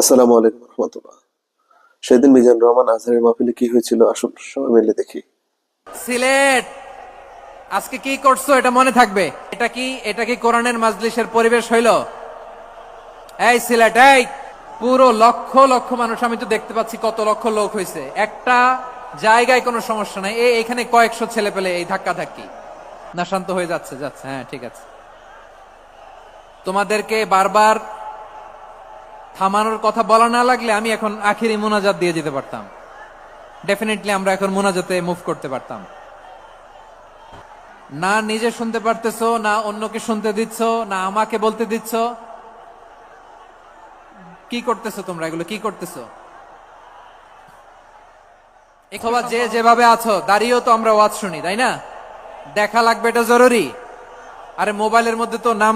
আসসালামু আলাইকুম রহমতুল্লাহ। সেদিন মিজানুর রহমান আজহারের মাহফিলে কি হয়েছিল আসুন সবাই মিলে দেখি। সিলেট আজকে কি করছো এটা মনে থাকবে। এটা কি কোরআনের মাজলিসের পরিবেশ হইল? এই সিলেট, এই পুরো লক্ষ লক্ষ মানুষ, আমি তো দেখতে পাচ্ছি কত লক্ষ লোক হয়েছে, একটা জায়গায় কোনো সমস্যা নাই। এখানে কয়েকশো ছেলে পেলে এই ধাক্কা ধাক্কি না, শান্ত হয়ে যাচ্ছে যাচ্ছে হ্যাঁ ঠিক আছে। তোমাদেরকে বারবার থামানোর কথা বলা না লাগলে আমি এখন আখিরি মোনাজাত দিয়ে যেতে পারতাম। ডেফিনেটলি আমরা এখন মোনাজাতে মুভ করতে পারতাম। না নিজে শুনতে পারতেছো, না অন্যকে শুনতে দিচ্ছ, না আমাকে বলতে দিচ্ছ। কি করতেছো তোমরা? এগুলো কি করতেছো? অথবা যে যেভাবে আছো দাঁড়িয়েও তো আমরা ওয়াজ শুনি, তাই না? দেখা লাগবে এটা জরুরি। আরে মোবাইলের মধ্যে তো নাম